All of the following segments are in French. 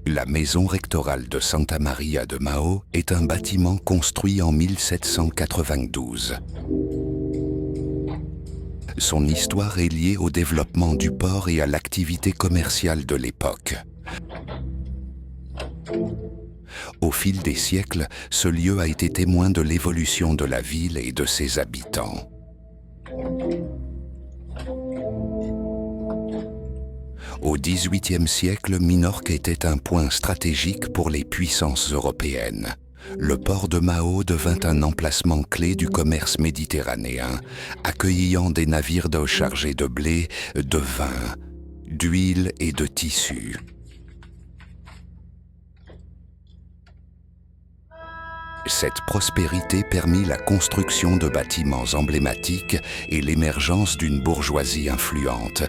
La maison rectorale de Santa Maria de Mao est un bâtiment construit en 1792. Son histoire est liée au développement du port et à l'activité commerciale de l'époque. Au fil des siècles, ce lieu a été témoin de l'évolution de la ville et de ses habitants. Au XVIIIe siècle, Minorque était un point stratégique pour les puissances européennes. Le port de Mao devint un emplacement clé du commerce méditerranéen, accueillant des navires d'eau chargés de blé, de vin, d'huile et de tissus. Cette prospérité permit la construction de bâtiments emblématiques et l'émergence d'une bourgeoisie influente,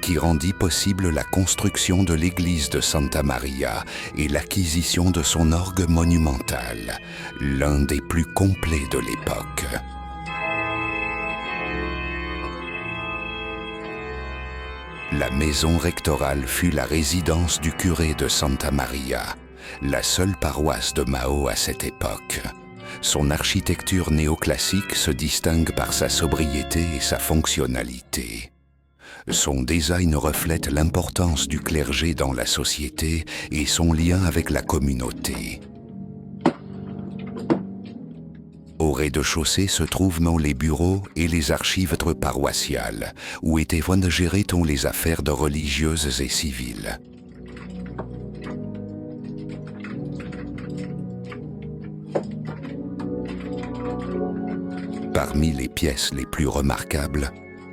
qui rendit possible la construction de l'église de Santa Maria et l'acquisition de son orgue monumental, l'un des plus complets de l'époque. La maison rectorale fut la résidence du curé de Santa Maria, la seule paroisse de Mao à cette époque. Son architecture néoclassique se distingue par sa sobriété et sa fonctionnalité. Son design reflète l'importance du clergé dans la société et son lien avec la communauté. Au rez-de-chaussée se trouvent les bureaux et les archives paroissiales, où étaient gérées les affaires de religieuses et civiles. Parmi les pièces les plus remarquables,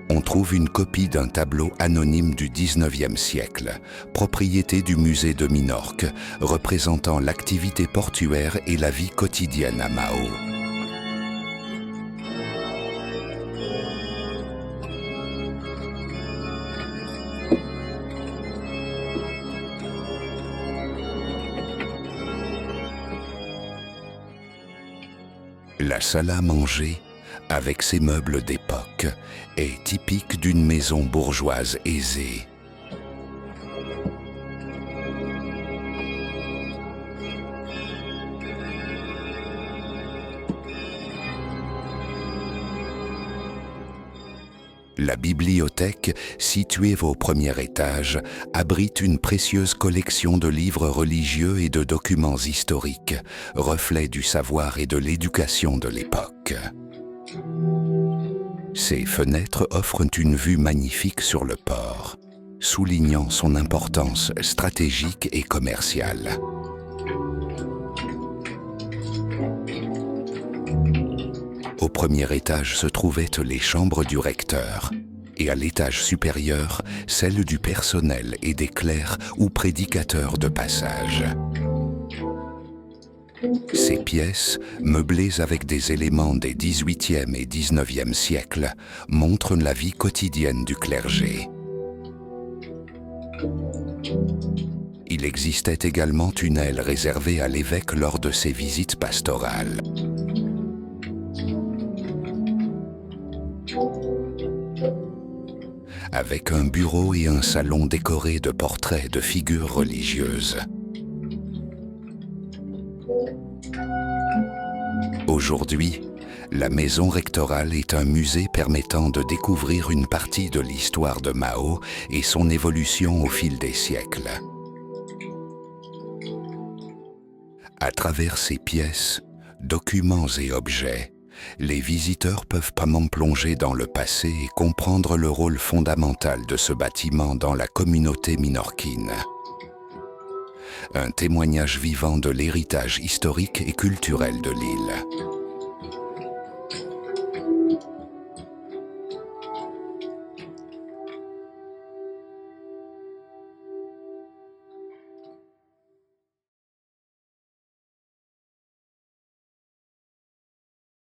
on trouve une copie d'un tableau anonyme du XIXe siècle, propriété du musée de Minorque, représentant l'activité portuaire et la vie quotidienne à Mao. La salle à manger, avec ses meubles d'époque, est typique d'une maison bourgeoise aisée. La bibliothèque, située au premier étage, abrite une précieuse collection de livres religieux et de documents historiques, reflets du savoir et de l'éducation de l'époque. Ces fenêtres offrent une vue magnifique sur le port, soulignant son importance stratégique et commerciale. Au premier étage se trouvaient les chambres du recteur, et à l'étage supérieur, celles du personnel et des clercs ou prédicateurs de passage. Ces pièces, meublées avec des éléments des XVIIIe et XIXe siècles, montrent la vie quotidienne du clergé. Il existait également une aile réservée à l'évêque lors de ses visites pastorales. Avec un bureau et un salon décorés de portraits de figures religieuses. Aujourd'hui, la maison rectorale est un musée permettant de découvrir une partie de l'histoire de Mao et son évolution au fil des siècles. À travers ces pièces, documents et objets, les visiteurs peuvent plonger dans le passé et comprendre le rôle fondamental de ce bâtiment dans la communauté minorquine. Un témoignage vivant de l'héritage historique et culturel de l'île.